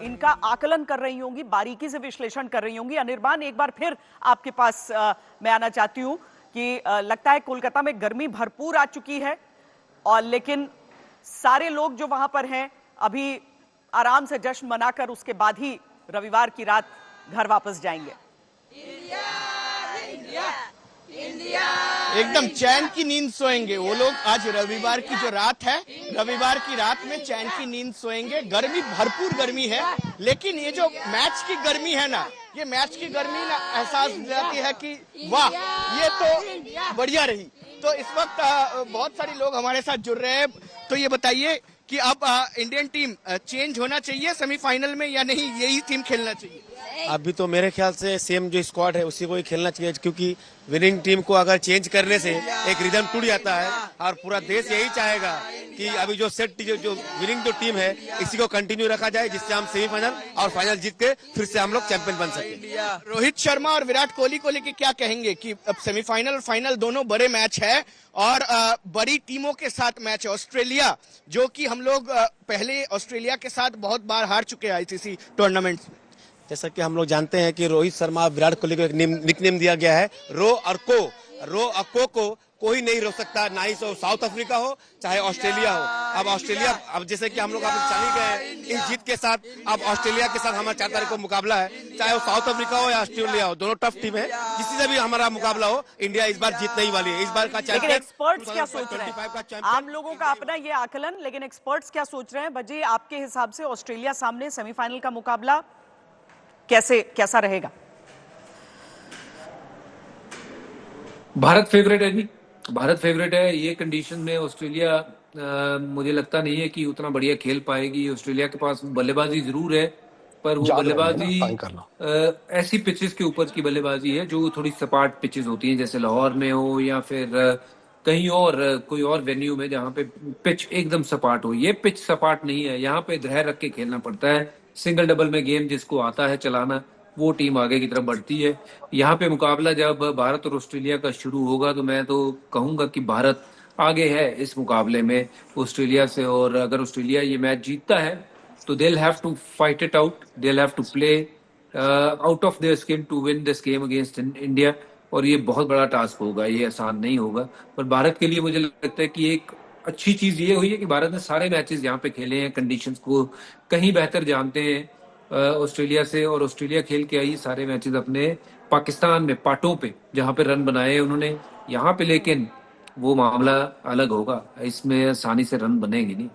इनका आकलन कर रही होंगी, बारीकी से विश्लेषण कर रही होंगी। अनिर्बान, एक बार फिर आपके पास मैं आना चाहती हूं कि लगता है कोलकाता में गर्मी भरपूर आ चुकी है, और लेकिन सारे लोग जो वहां पर हैं अभी आराम से जश्न मनाकर उसके बाद ही रविवार की रात घर वापस जाएंगे। इंडिया, इंडिया, इंडिया, एकदम चैन की नींद सोएंगे वो लोग। आज रविवार की जो रात है, रविवार की रात में चैन की नींद सोएंगे। गर्मी, भरपूर गर्मी है, लेकिन ये जो मैच की गर्मी है ना, ये मैच की गर्मी ना एहसास दिलाती है कि वाह, ये तो बढ़िया रही। तो इस वक्त बहुत सारे लोग हमारे साथ जुड़ रहे हैं। तो ये बताइए कि अब इंडियन टीम चेंज होना चाहिए सेमीफाइनल में या नहीं, यही टीम खेलना चाहिए? अभी तो मेरे ख्याल से सेम जो स्क्वाड है उसी को ही खेलना चाहिए, क्योंकि विनिंग टीम को अगर चेंज करने से एक रिदम टूट जाता है, और पूरा देश यही चाहेगा कि अभी जो सेट जो विनिंग जो टीम है इसी को कंटिन्यू रखा जाए, जिससे हम सेमीफाइनल और फाइनल जीत के फिर से हम लोग चैंपियन बन सके। रोहित शर्मा और विराट कोहली को लेके क्या कहेंगे कि अब सेमीफाइनल और फाइनल दोनों बड़े मैच है, और बड़ी टीमों के साथ मैच है। ऑस्ट्रेलिया, जो कि हम लोग पहले ऑस्ट्रेलिया के साथ बहुत बार हार चुके हैं आईसीसी टूर्नामेंट। जैसा कि हम लोग जानते हैं कि रोहित शर्मा और विराट कोहली को एक निकनेम दिया गया है, रो और को को कोई नहीं रोक सकता, ना ही साउथ अफ्रीका हो चाहे ऑस्ट्रेलिया हो। अब ऑस्ट्रेलिया, अब जैसे कि हम लोग आप जान गए इस जीत के साथ, अब ऑस्ट्रेलिया के साथ हमारा 4 तारीख को मुकाबला है, चाहे वो साउथ अफ्रीका हो या ऑस्ट्रेलिया हो, दोनों टफ टीम है। किसी से भी हमारा मुकाबला हो, इंडिया इस बार जीतने ही वाली है। इस बार का लेकिन एक्सपर्ट्स क्या सोच रहे हैं? आम लोगों का अपना ये आकलन, लेकिन एक्सपर्ट्स क्या सोच रहे हैं? बजे, आपके हिसाब से ऑस्ट्रेलिया सामने सेमीफाइनल का मुकाबला कैसा रहेगा? भारत फेवरेट है जी, भारत फेवरेट है। ये कंडीशन में ऑस्ट्रेलिया मुझे लगता नहीं है कि उतना बढ़िया खेल पाएगी। ऑस्ट्रेलिया के पास बल्लेबाजी जरूर है, पर वो बल्लेबाजी ऐसी पिचेस के ऊपर की बल्लेबाजी है जो थोड़ी सपाट पिचेस होती हैं, जैसे लाहौर में हो या फिर कहीं और कोई और वेन्यू में जहाँ पे पिच एकदम सपाट हो। ये पिच सपाट नहीं है, यहाँ पे धैर्य रख के खेलना पड़ता है। सिंगल डबल में गेम जिसको आता है चलाना, वो टीम आगे की तरफ बढ़ती है। यहाँ पे मुकाबला जब भारत और ऑस्ट्रेलिया का शुरू होगा तो मैं तो कहूंगा कि भारत आगे है इस मुकाबले में ऑस्ट्रेलिया से, और अगर ऑस्ट्रेलिया ये मैच जीतता है तो they have to fight it out, they have to play out of their skin to win this game against India, और ये बहुत बड़ा टास्क होगा, ये आसान नहीं होगा। पर भारत के लिए मुझे लगता है कि एक अच्छी चीज ये हुई है कि भारत ने सारे मैचेस यहाँ पे खेले हैं, कंडीशंस को कहीं बेहतर जानते हैं ऑस्ट्रेलिया से, और ऑस्ट्रेलिया खेल के आई सारे मैचेस अपने पाकिस्तान में पाटों पे जहाँ पे रन बनाए उन्होंने, यहाँ पे लेकिन वो मामला अलग होगा, इसमें आसानी से रन बनेगी नहीं।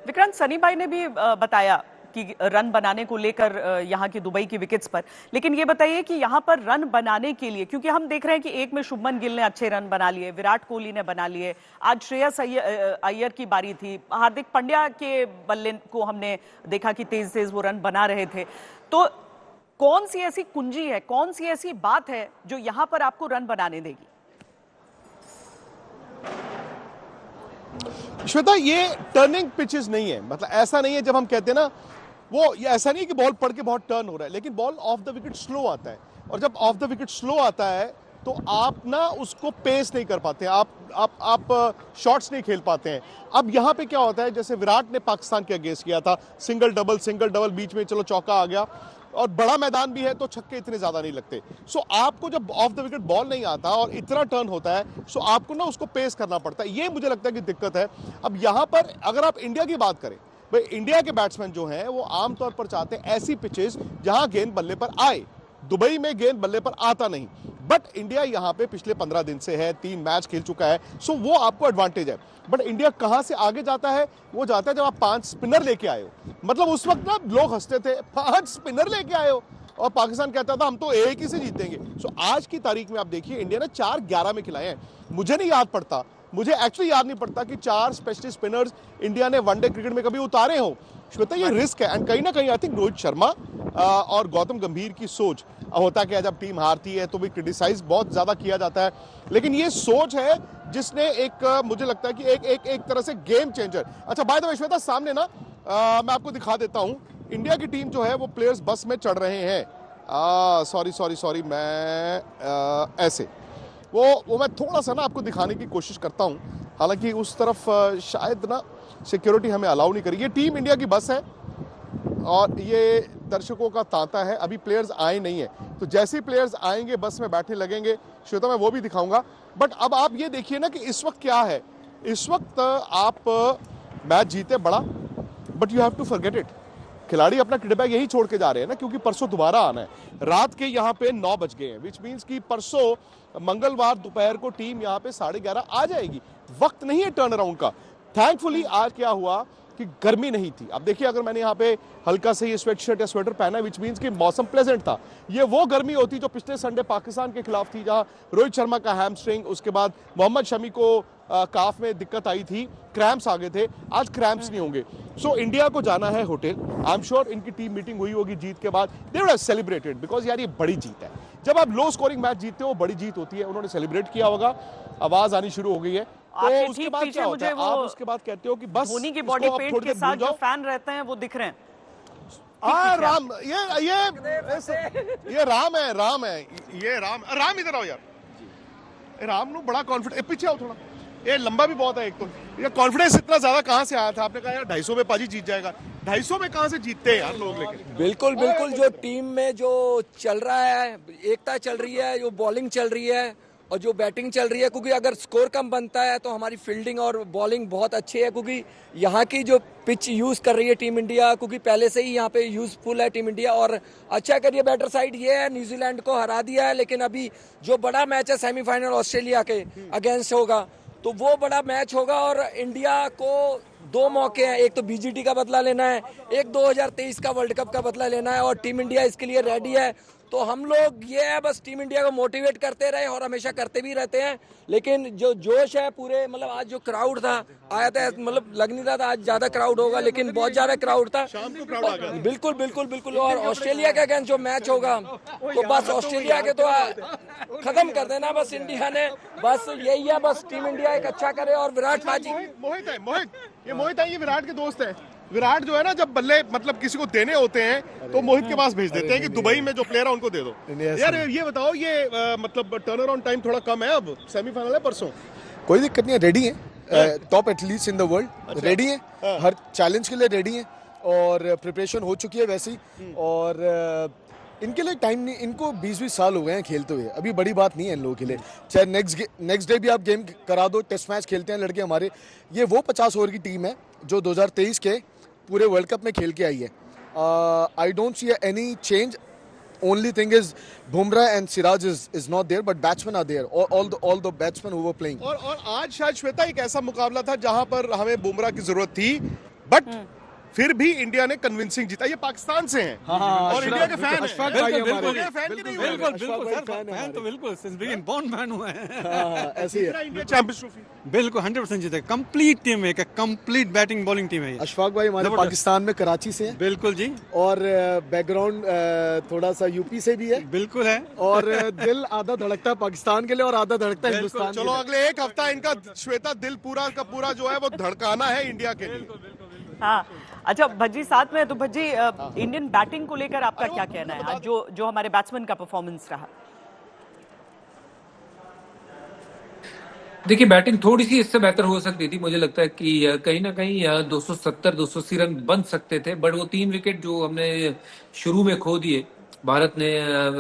विक्रांत, सनी भाई ने भी बताया कि रन बनाने को लेकर यहाँ की दुबई की विकेट्स पर, लेकिन ये बताइए कि यहाँ पर रन बनाने के लिए, क्योंकि हम देख रहे हैं कि एक में शुभमन गिल ने अच्छे रन बना लिए, विराट कोहली ने बना लिए, आज श्रेयस अय्यर की बारी थी, हार्दिक पांड्या के बल्ले को हमने देखा कि तेज तेज वो रन बना रहे थे। तो कौन सी ऐसी कुंजी है, कौन सी ऐसी बात है जो यहाँ पर आपको रन बनाने देगी? श्वेता, ये टर्निंग पिचेस नहीं है, मतलब ऐसा नहीं है जब हम कहते हैं ना, वो ये ऐसा नहीं कि बॉल पड़ के बहुत टर्न हो रहा है, लेकिन ball of the wicket slow आता है, और जब ऑफ द विकेट स्लो आता है तो आप ना उसको पेस नहीं कर पाते, आप शॉट्स नहीं खेल पाते हैं। अब यहाँ पे क्या होता है, जैसे विराट ने पाकिस्तान के अगेंस्ट किया था, सिंगल डबल बीच में चलो चौका आ गया, और बड़ा मैदान भी है तो छक्के इतने ज्यादा नहीं लगते। सो आपको जब ऑफ द विकेट बॉल नहीं आता और इतना टर्न होता है, सो आपको ना उसको पेस करना पड़ता है, ये मुझे लगता है कि दिक्कत है। अब यहाँ पर अगर आप इंडिया की बात करें, भाई इंडिया के बैट्समैन जो हैं वो आमतौर पर चाहते हैं ऐसी पिचेस जहां गेंद बल्ले पर आए। दुबई में गेंद बल्ले पर आता नहीं, बट इंडिया यहाँ पे पिछले 15 दिन से है, 3 मैच खेल चुका है, सो वो आपको एडवांटेज है। बट इंडिया कहां से आगे जाता है, वो जाता है जब आप 5 स्पिनर लेके आए हो। मतलब उस वक्त ना लोग हंसते थे, 5 स्पिनर लेके आए हो, और पाकिस्तान कहता था हम तो एक ही से जीतेंगे। सो आज की तारीख में आप देखिए, इंडिया ने 4-11 में खिलाए हैं। मुझे नहीं याद पड़ता, मुझे एक्चुअली याद नहीं पड़ता कि 4 स्पेशलिस्ट स्पिनर्स इंडिया ने वनडे क्रिकेट में कभी उतारे हो। श्वेता, ये रिस्क है, एंड कहीं ना कहीं आई थिंक रोहित शर्मा और गौतम गंभीर की सोच, होता क्या जब टीम हारती है तो भी क्रिटिसाइज बहुत ज्यादा किया जाता है, लेकिन ये सोच है जिसने एक मुझे लगता है कि एक तरह से गेम चेंजर। अच्छा, बाय द वे श्वेता, सामने ना मैं आपको दिखा देता हूं, इंडिया की टीम जो है वो प्लेयर्स बस में चढ़ रहे हैं। सॉरी मैं ऐसे वो मैं थोड़ा सा ना आपको दिखाने की कोशिश करता हूं, हालांकि उस तरफ शायद ना सिक्योरिटी हमें अलाउ नहीं करी। ये टीम इंडिया की बस है, और ये दर्शकों का तांता है, अभी प्लेयर्स आए नहीं है, तो जैसे ही प्लेयर्स आएंगे बस में बैठने लगेंगे। श्वेता मैं वो भी दिखाऊंगा, बट अब आप ये देखिए ना कि इस वक्त क्या है। इस वक्त आप मैच जीते बड़ा, but you have to forget it. खिलाड़ी अपना किट बैग यही छोड़ के जा रहे हैं ना, क्योंकि परसों दोबारा आना है। रात के यहाँ पे 9 बज गए हैं, विच मीन्स कि परसों मंगलवार दोपहर को टीम यहाँ पे 11:30 आ जाएगी। वक्त नहीं है टर्न अराउंड का। थैंकफुली आज क्या हुआ कि गर्मी नहीं थी। अब देखिए, अगर मैंने यहाँ पे हल्का से ये स्वेटशर्ट या स्वेटर पहना है, विच मीन्स कि मौसम प्लेजेंट था। ये वो गर्मी होती जो पिछले संडे पाकिस्तान के खिलाफ थी, जहां रोहित शर्मा का हैमस्ट्रिंग, उसके बाद मोहम्मद शमी को काफ में दिक्कत आई थी, क्रैम्प्स आ गए थे। आज क्रैम्प्स नहीं होंगे। सो इंडिया को जाना है होटल। आई एम श्योर इनकी टीम मीटिंग हुई होगी जीत के बाद। They would have celebrated, because यार ये बड़ी जीत है। जब आप लो स्कोरिंग मैच जीतते हो, बड़ी जीत होती है। उन्होंने सेलिब्रेट किया होगा। आवाज आनी शुरू हो गई है। आपके तो उसके ठीक बाद पीछे क्या होता है, मुझे आप वो उसके बाद कहते हो कि बस धोनी की इसको बॉडी अब पेंट थोड़ी के देर भूल साथ जो जाओ। फैन रहते हैं वो दिख रहे हैं। राम, ये राम है, ये राम इधर आओ यार। राम नु बड़ा कॉन्फिडेंस, पीछे आओ थोड़ा। ये लंबा भी बहुत है एक तो। ये कॉन्फिडेंस इतना ज्यादा कहां से आया था? आपने कहा यार 250 में पाजी जीत जाएगा। 250 में कहां से जीतते हैं यार लोग? लेकिन बिल्कुल बिल्कुल, जो टीम में जो चल रहा है, एकता चल रही है, जो बॉलिंग चल रही है और जो बैटिंग चल रही है, क्योंकि अगर स्कोर कम बनता है तो हमारी फील्डिंग और बॉलिंग बहुत अच्छी है, क्योंकि यहाँ की जो पिच यूज़ कर रही है टीम इंडिया, क्योंकि पहले से ही यहाँ पे यूजफुल है टीम इंडिया। और अच्छा करिए, बेटर साइड ये है, न्यूजीलैंड को हरा दिया है, लेकिन अभी जो बड़ा मैच है सेमीफाइनल ऑस्ट्रेलिया के अगेंस्ट होगा, तो वो बड़ा मैच होगा। और इंडिया को 2 मौके हैं, एक तो बीजीटी का बदला लेना है, एक 2023 का वर्ल्ड कप का बदला लेना है, और टीम इंडिया इसके लिए रेडी है। तो हम लोग ये है बस टीम इंडिया को मोटिवेट करते रहे, और हमेशा करते भी रहते हैं। लेकिन जो जोश है पूरे, मतलब आज जो क्राउड था आया था, मतलब लग नहीं रहा था आज ज्यादा क्राउड होगा, लेकिन बहुत ज्यादा क्राउड था। शाम को क्राउड आ गया। बिल्कुल बिल्कुल बिल्कुल। और ऑस्ट्रेलिया के अगेंस्ट जो मैच होगा, तो बस ऑस्ट्रेलिया के तो खत्म कर देना बस इंडिया ने। बस यही है, बस टीम इंडिया एक अच्छा करे। और विराट पाजी, मोहित है, ये विराट के दोस्त है। विराट जो है ना, जब बल्ले मतलब किसी को देने होते हैं तो मोहित के पास भेज देते हैं कि दुबई में जो प्लेयर है उनको दे दो। यार ये बताओ, ये मतलब टर्न अराउंड टाइम थोड़ा कम है, अब सेमीफाइनल है परसों। कोई दिक्कत नहीं है, रेडी है, top athletes in the world ready है, हर चैलेंज के लिए रेडी है, और प्रिपरेशन हो चुकी है वैसी। और इनके लिए टाइम नहीं, इनको 20-20 साल हो गए हैं खेलते हुए, अभी बड़ी बात नहीं है इन लोगों के लिए। चाहे नेक्स्ट डे भी आप गेम करा दो, टेस्ट मैच खेलते हैं लड़के हमारे। ये वो 50 ओवर की टीम है जो 2023 के पूरे वर्ल्ड कप में खेल के आई है। I don't see any change. Only thing is Bumrah and Siraj is not there, but batsmen are there. All the batsmen who were playing. और आज शायद श्वेता एक ऐसा मुकाबला था जहां पर हमें बुमराह की जरूरत थी, बट फिर भी इंडिया ने कन्विंसिंग जीता। ये पाकिस्तान से हैं और इंडिया के फैन अशफाक हैं। भाई हमारे। बिल्कुल फैन की नहीं हुए। फैन तो बिल्कुल सिंस बिगिन बॉर्न फैन हुए हैं। ऐसे ही है। इंडिया चैंपियंस ट्रॉफी बिल्कुल 100% जीते। कंप्लीट टीम है, कंप्लीट बैटिंग बॉलिंग टीम है ये। अशफाक भाई हमारे जबरदस्त। पाकिस्तान में कराची से हैं, बिल्कुल जी, और बैकग्राउंड थोड़ा सा यूपी से भी है, बिल्कुल है। और दिल आधा धड़कता है पाकिस्तान के लिए और आधा धड़कता है हिंदुस्तान के चलो लिए। अगले एक हफ्ता इनका श्वेता दिल पूरा का पूरा जो है वो धड़काना है इंडिया के लिए। हाँ, अच्छा भज्जी साथ में, तो भज्जी इंडियन बैटिंग को लेकर आपका क्या कहना है आज जो हमारे बैट्समैन का परफॉर्मेंस रहा? देखिए, बैटिंग थोड़ी सी इससे बेहतर हो सकती थी। मुझे लगता है कि कहीं ना कहीं 270-280 रन बन सकते थे, बट वो 3 विकेट जो हमने शुरू में खो दिए, भारत ने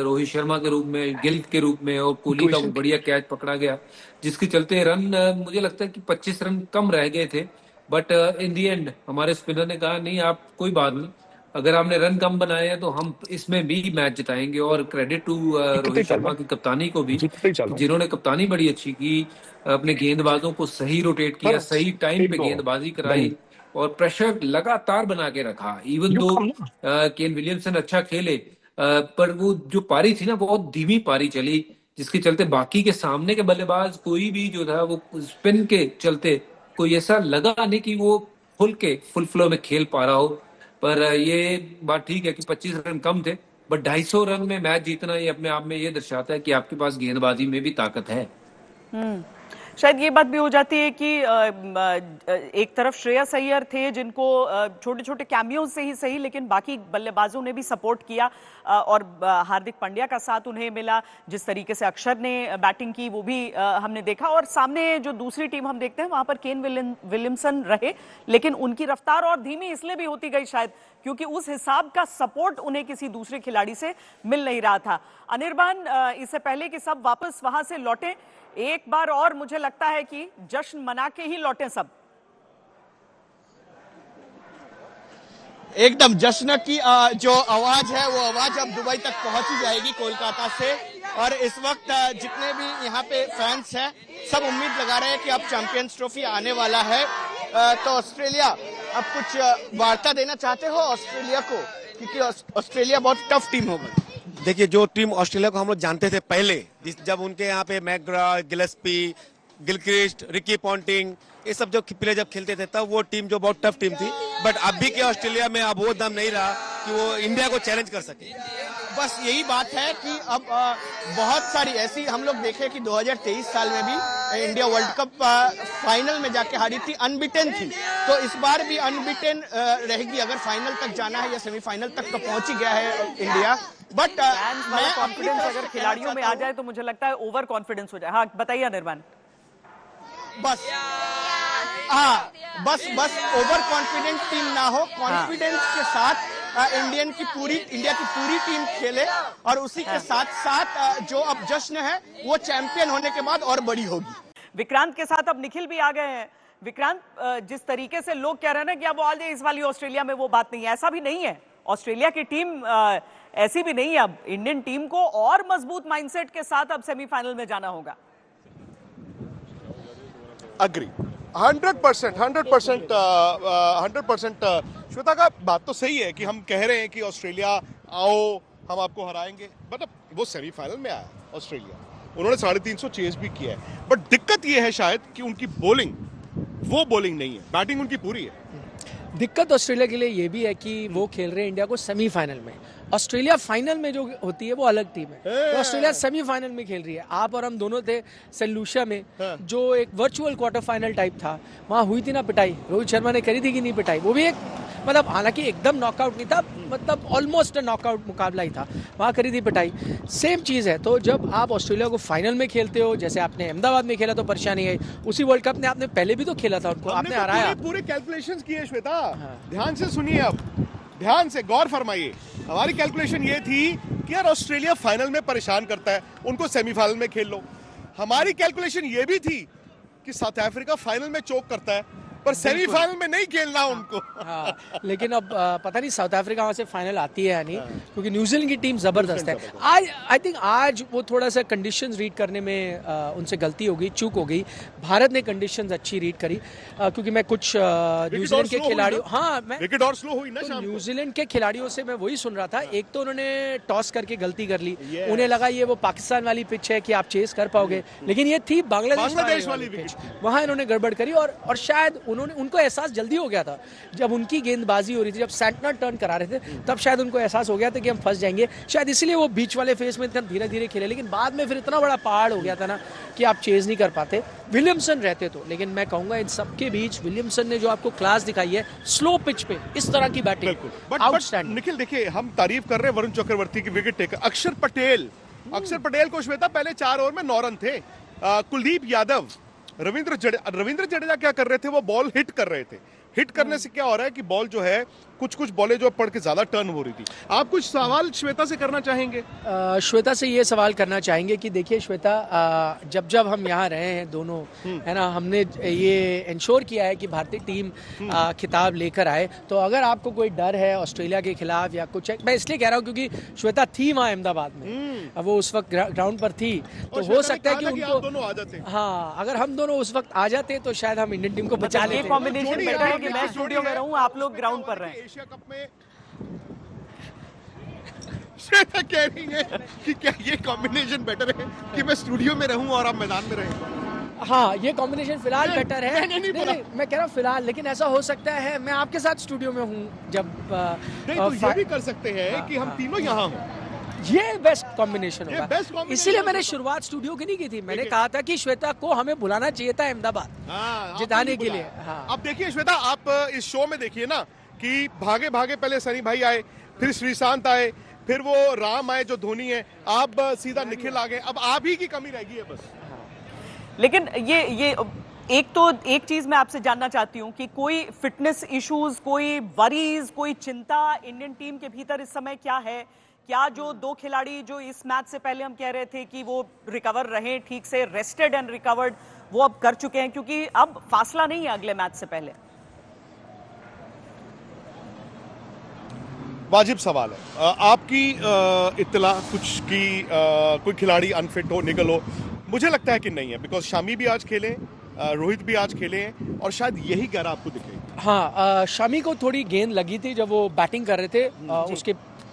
रोहित शर्मा के रूप में, गिल के रूप में, और कोहली का बढ़िया कैच पकड़ा गया, जिसके चलते रन मुझे लगता है कि 25 रन कम रह गए थे। बट इन दी एंड हमारे स्पिनर ने कहा नहीं, आप कोई बात नहीं, अगर आपने रन कम बनाए हैं तो हम इसमें भी मैच जिताएंगे। और क्रेडिट टू रोहित शर्मा की कप्तानी को भी, जिन्होंने कप्तानी बड़ी अच्छी की, अपने गेंदबाजों को सही रोटेट किया, सही टाइम पे गेंदबाजी कराई, और प्रेशर लगातार बना के रखा। इवन दो केन विलियमसन अच्छा खेले, पर वो जो पारी थी ना, बहुत धीमी पारी चली, जिसके चलते बाकी के सामने के बल्लेबाज कोई भी जो था वो स्पिन के चलते कोई ऐसा लगा नहीं कि वो फुल फ्लो में खेल पा रहा हो। पर ये बात ठीक है कि 25 रन कम थे, बट 250 रन में मैच जीतना ये अपने आप में ये दर्शाता है कि आपके पास गेंदबाजी में भी ताकत है। शायद ये बात भी हो जाती है कि एक तरफ श्रेयस अय्यर थे जिनको छोटे छोटे कैमियो से ही सही लेकिन बाकी बल्लेबाजों ने भी सपोर्ट किया और हार्दिक पांड्या का साथ उन्हें मिला। जिस तरीके से अक्षर ने बैटिंग की वो भी हमने देखा और सामने जो दूसरी टीम हम देखते हैं वहां पर केन विलियमसन रहे लेकिन उनकी रफ्तार और धीमी इसलिए भी होती गई शायद क्योंकि उस हिसाब का सपोर्ट उन्हें किसी दूसरे खिलाड़ी से मिल नहीं रहा था। अनिर्बान, इससे पहले कि सब वापस वहां से लौटें, एक बार और मुझे लगता है कि जश्न मना के ही लौटें सब। एकदम जश्न की जो आवाज है वो आवाज अब दुबई तक पहुंच ही जाएगी कोलकाता से। और इस वक्त जितने भी यहाँ पे फैंस हैं सब उम्मीद लगा रहे हैं कि अब चैंपियंस ट्रॉफी आने वाला है। तो ऑस्ट्रेलिया, अब कुछ वार्ता देना चाहते हो ऑस्ट्रेलिया को, क्योंकि ऑस्ट्रेलिया बहुत टफ टीम होगी। देखिए, जो टीम ऑस्ट्रेलिया को हम लोग जानते थे पहले, जब उनके यहाँ पे McGrath, Gillespie, Gilchrist, Ricky Ponting, ये सब जो प्लेयर जब खेलते थे तब वो टीम जो बहुत टफ टीम थी। बट अभी के ऑस्ट्रेलिया में अब वो दम नहीं रहा कि वो इंडिया को चैलेंज कर सके। बस यही बात है कि अब बहुत सारी ऐसी हम लोग देखे कि 2023 साल में भी इंडिया वर्ल्ड कप फाइनल में जाके हारी थी, अनबिटेन थी। तो इस बार भी अनबिटेन रहेगी अगर फाइनल तक जाना है या सेमीफाइनल तक तो पहुंच ही गया है इंडिया। बट मैं कॉन्फिडेंस अगर खिलाड़ियों में आ जाए तो मुझे लगता है ओवर कॉन्फिडेंस हो जाए। हाँ बताइए अनिर्बान। बस बस ओवर कॉन्फिडेंट टीम ना हो, कॉन्फिडेंस के साथ इंडिया की पूरी टीम खेले और उसी के साथ साथ जो अब जश्न है वो चैंपियन होने के बाद और बड़ी होगी। विक्रांत के साथ अब निखिल भी आ गए हैं। विक्रांत, जिस तरीके से लोग कह रहे हैं ना कि अब ऑल इस वाली ऑस्ट्रेलिया में वो बात नहीं है, ऐसा भी नहीं है। ऑस्ट्रेलिया की टीम ऐसी भी नहीं है। अब इंडियन टीम को और मजबूत माइंडसेट के साथ अब सेमीफाइनल में जाना होगा। अग्री 100%। श्वेता का बात तो सही है कि हम कह रहे हैं कि ऑस्ट्रेलिया आओ हम आपको हराएंगे, मतलब वो सेमीफाइनल में आया ऑस्ट्रेलिया, उन्होंने 350 चेज भी किया है। बट दिक्कत ये है शायद कि उनकी बॉलिंग वो बॉलिंग नहीं है, बैटिंग उनकी पूरी है। दिक्कत ऑस्ट्रेलिया के लिए ये भी है कि वो खेल रहे हैं इंडिया को सेमीफाइनल में। ऑस्ट्रेलिया फाइनल में जो होती है वो अलग टीम है, तो ऑस्ट्रेलिया सेमीफाइनल में खेल रही है। आप और हम दोनों थे सेंट लूसिया में, जो एक वर्चुअल क्वार्टर फाइनल टाइप था, वहाँ हुई थी ना पिटाई, रोहित शर्मा ने करी थी कि नहीं पिटाई, वो भी एक मतलब हालांकि एकदम नॉकआउट नहीं था, मतलब ऑलमोस्ट नॉकआउट मुकाबला ही था, वहाँ करी थी पिटाई। सेम चीज़ है। तो जब आप ऑस्ट्रेलिया को फाइनल में खेलते हो, जैसे आपने अहमदाबाद में खेला तो परेशानी आई, उसी वर्ल्ड कप में आपने पहले भी तो खेला था उनको, आपने हराया। पूरे कैलकुलेशंस किए श्वेता, ध्यान से सुनिए, अब ध्यान से गौर फरमाइए। हमारी कैलकुलेशन ये थी कि यार ऑस्ट्रेलिया फाइनल में परेशान करता है, उनको सेमीफाइनल में खेल लो। हमारी कैलकुलेशन ये भी थी कि साउथ अफ्रीका फाइनल में चोक करता है पर सेमीफाइनल में नहीं खेलना उनको। हाँ, लेकिन अब पता नहीं साउथ अफ्रीका वहाँ से फाइनल आती है या नहीं, क्योंकि न्यूजीलैंड की टीम जबरदस्त है। आज आई थिंक आज वो थोड़ा सा कंडीशंस रीड करने में उनसे गलती हो गई, चूक हो गई। भारत ने कंडीशंस अच्छी रीड करी, क्योंकि मैं कुछ न्यूजीलैंड के खिलाड़ियों, हाँ मैं विकेट और स्लो हुई ना शाम को। न्यूजीलैंड के खिलाड़ियों से मैं वही सुन रहा था, एक तो उन्होंने टॉस करके गलती कर ली, उन्हें लगा ये वो पाकिस्तान वाली पिच है कि आप चेस कर पाओगे, लेकिन ये थी बांग्लादेश वाली पिच, वहाँ इन्होंने गड़बड़ करी। और शायद उनको एहसास जल्दी हो गया था जब उनकी गेंदबाजी हो रही थी, जब सेंटनर टर्न करा रहे थे, तब शायद उनको एहसास हो गया था कि हम फंस जाएंगे, शायद इसीलिए वो बीच वाले फेस में इतना धीरे धीरे खेले। लेकिन बाद में फिर इतना बड़ा पहाड़ हो गया था ना कि आप चेज नहीं कर पाते। विलियमसन रहते तो, लेकिन मैं कहूंगा इन सबके बीच विलियमसन ने जो आपको क्लास दिखाई है स्लो पिच पे, इस तरह की बैटिंग आउटस्टैंडिंग। निखिल देखिए, हम तारीफ कर रहे हैं वरुण चक्रवर्ती की विकेट टेकर। अक्षर पटेल को श्वेता पहले 4 ओवर में 9 रन थे। कुलदीप यादव, रविंद्र जडेजा क्या कर रहे थे, वो बॉल हिट कर रहे थे। हिट करने से क्या हो रहा है कि बॉल जो है कुछ बॉलें जो पड़ के ज्यादा टर्न हो रही थी। आप कुछ सवाल श्वेता से करना चाहेंगे? श्वेता से ये सवाल करना चाहेंगे कि देखिए श्वेता, जब हम यहाँ रहे हैं दोनों, है ना, हमने ये इंश्योर किया है कि भारतीय टीम खिताब लेकर आए। तो अगर आपको कोई डर है ऑस्ट्रेलिया के खिलाफ या कुछ है, मैं इसलिए कह रहा हूँ क्योंकि श्वेता थी वहाँ अहमदाबाद में, वो उस वक्त ग्राउंड पर थी, तो हो सकता है कि उनको दोनों आ जाते। हाँ, अगर हम दोनों उस वक्त आ जाते तो शायद हम इंडियन टीम को बचा लेते। कॉम्बिनेशन बेटर है कि मैं स्टूडियो में रहूं, आप लोग ग्राउंड पर रहें। एशिया कप में श्वेता कह रही है कि क्या ये कॉम्बिनेशन बेटर है कि मैं स्टूडियो में रहूं और आप मैदान में रहें? हाँ, ये कॉम्बिनेशन फिलहाल बेटर है। नहीं, मैं कह रहा हूँ फिलहाल, लेकिन ऐसा हो सकता है मैं आपके साथ स्टूडियो में हूँ जब नहीं, तो ये भी कर सकते हैं कि हम तीनों यहाँ हों, ये बेस्ट कॉम्बिनेशन ये होगा। best combination इसीलिए मैंने होगा। शुरुआत स्टूडियो की नहीं की थी, मैंने देखिए। कहा था कि श्वेता को हमें बुलाना चाहिए था अहमदाबाद हाँ, जिताने आपने के नहीं लिए। बुलाया। हाँ। अब देखिए श्वेता, आप इस शो में देखिए ना कि भागे भागे पहले सनी भाई आए, फिर श्रीशांत आए, फिर वो राम आए जो धोनी है, आप सीधा निखिल आ गए, अब आप ही की कमी रह गई है बस। लेकिन ये एक चीज मैं आपसे जानना चाहती हूं कि कोई फिटनेस इश्यूज, कोई वरीज, कोई चिंता इंडियन टीम के भीतर इस समय क्या है? क्या जो दो खिलाड़ी जो इस मैच से पहले हम कह रहे थे कि वो रिकवर रहे, ठीक से रेस्टेड एंड रिकवर्ड, वो अब कर चुके हैं? क्योंकि अब फासला नहीं है अगले मैच से पहले। वाजिब सवाल है। आपकी इत्तला कुछ की कोई खिलाड़ी अनफिट हो, निकल हो, मुझे लगता है कि नहीं है, बिकॉज शामी भी आज खेले, रोहित भी आज खेले हैं, और शायद यही गैर आपको दिखे। हाँ, शमी को थोड़ी गेंद लगी थी जब वो बैटिंग कर रहे थे, उसके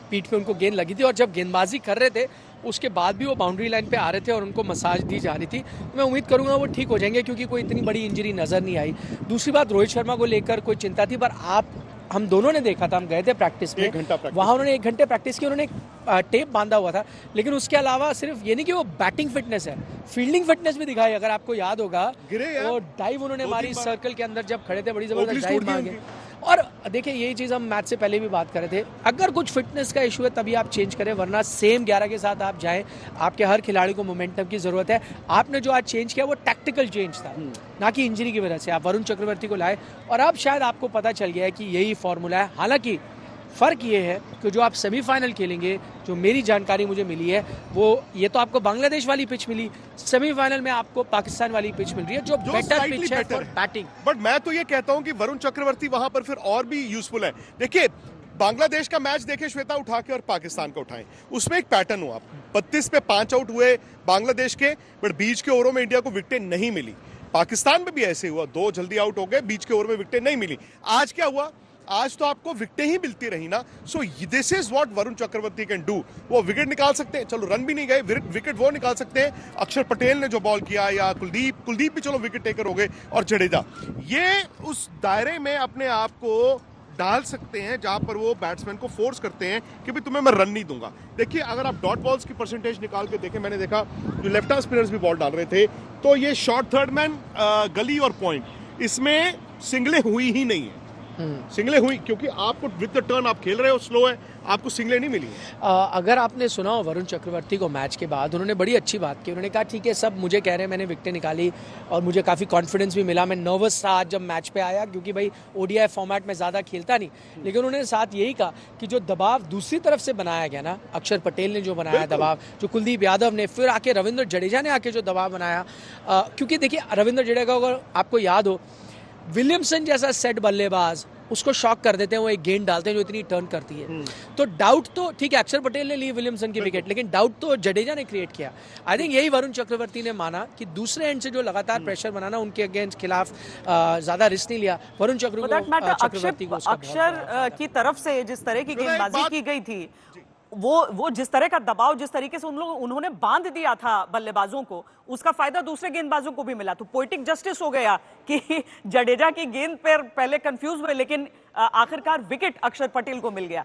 पीठ पे उनको गेंद लगी थी, और जब गेंदबाजी कर रहे थे उसके बाद भी वो बाउंड्री लाइन पे आ रहे थे और उनको मसाज दी जा रही थी। तो मैं उम्मीद करूंगा वो ठीक हो जाएंगे, क्योंकि कोई इतनी बड़ी इंजरी नजर नहीं आई। दूसरी बात, रोहित शर्मा को लेकर कोई चिंता थी, पर हम दोनों ने देखा था, हम गए थे प्रैक्टिस में, 1 घंटा प्रैक्टिस। वहाँ उन्होंने 1 घंटे प्रैक्टिस की, उन्होंने टेप बांधा हुआ था, लेकिन उसके अलावा सिर्फ ये नहीं कि वो बैटिंग फिटनेस है, फील्डिंग फिटनेस भी दिखाई। अगर आपको याद होगा, गिरे यार, वो डाइव उन्होंने 2-3 मारी बार। सर्कल के अंदर जब खड़े थे, बड़ी ओवली जबरदस्त टूट डाइव गई मांगे। उनकी। और देखिए, यही चीज़ हम मैच से पहले भी बात कर रहे थे, अगर कुछ फिटनेस का इशू है तभी आप चेंज करें, वरना सेम 11 के साथ आप जाएं। आपके हर खिलाड़ी को मोमेंटम की जरूरत है। आपने जो आज चेंज किया वो टैक्टिकल चेंज था, ना कि इंजरी की वजह से। आप वरुण चक्रवर्ती को लाए और अब शायद आपको पता चल गया है कि यही फॉर्मूला है। हालांकि फर्क ये है कि जो आप सेमीफाइनल खेलेंगे, जो मेरी जानकारी मुझे मिली है, वो ये तो आपको बांग्लादेश वाली पिच मिली, सेमीफाइनल में आपको पाकिस्तान वाली पिच मिल रही है, जो बेटर slightly पिच है better फॉर है। बैटिंग। बट मैं तो ये कहता हूं कि वरुण चक्रवर्ती वहां पर फिर और भी यूजफुल है। देखिए, बांग्लादेश का मैच देखे श्वेता उठा के, और पाकिस्तान का उठाएं, उसमें एक पैटर्न हुआ, 32 पे 5 आउट हुए बांग्लादेश के, बट बीच के ओवरों में इंडिया को विकेटें नहीं मिली। पाकिस्तान में भी ऐसे हुआ, 2 जल्दी आउट हो गए, बीच के ओवर में विकेटें नहीं मिली। आज क्या हुआ? आज तो आपको विकेटें ही मिलती रही ना। So this is what Varun Chakravarthy can do. वो विकेट निकाल सकते हैं, चलो रन भी नहीं गए, विकेट वो निकाल सकते हैं। अक्षर पटेल ने जो बॉल किया, या कुलदीप भी चलो विकेट टेकर हो गए, और जडेजा, ये उस दायरे में अपने आप को डाल सकते हैं जहां पर वो बैट्समैन को फोर्स करते हैं कि भाई तुम्हें मैं रन नहीं दूंगा। देखिए, अगर आप डॉट बॉल्स की परसेंटेज निकाल के देखें, मैंने देखा जो लेफ्ट आर्म स्पिनर्स भी बॉल डाल रहे थे, तो ये शॉर्ट थर्ड मैन, गली और पॉइंट, इसमें सिंगलें हुई ही नहीं है। सिंगलें हुई क्योंकि आपको विद द टर्न आप खेल रहे हो, स्लो है, आपको सिंगलें नहीं मिली है। अगर आपने सुना हो वरुण चक्रवर्ती को मैच के बाद, उन्होंने बड़ी अच्छी बात की। उन्होंने कहा ठीक है, सब मुझे कह रहे हैं, मैंने विकेटें निकाली और मुझे काफ़ी कॉन्फिडेंस भी मिला। मैं नर्वस था आज जब मैच पे आया, क्योंकि भाई ओडीआई फॉर्मेट में ज़्यादा खेलता नहीं, लेकिन उन्होंने साथ यही कहा कि जो दबाव दूसरी तरफ से बनाया गया ना, अक्षर पटेल ने जो बनाया दबाव, जो कुलदीप यादव ने, फिर आके रविंद्र जडेजा ने आके जो दबाव बनाया, क्योंकि देखिए रविंद्र जडेजा, अगर आपको याद हो, विलियमसन जैसा सेट बल्लेबाज, उसको शॉक कर देते हैं, वो एक गेंद डालते हैं जो इतनी टर्न करती है। तो डाउट तो ठीक है, अक्षर पटेल ने ली विलियमसन की विकेट, लेकिन डाउट तो जडेजा ने क्रिएट किया। आई थिंक यही वरुण चक्रवर्ती ने माना कि दूसरे एंड से जो लगातार प्रेशर बनाना, उनके अगेंस्ट खिलाफ ज्यादा रिस्क नहीं लिया। वरुण चक्रवर्ती को अक्षर की तरफ से जिस तरह की गेंदबाजी की गई थी, वो जिस तरह का दबाव, जिस तरीके से उन्होंने बांध दिया था बल्लेबाजों को, उसका फायदा दूसरे गेंदबाजों को भी मिला। तो पोएटिक जस्टिस हो गया कि जडेजा की गेंद पर पहले कंफ्यूज हुए, लेकिन आखिरकार विकेट अक्षर पटेल को मिल गया।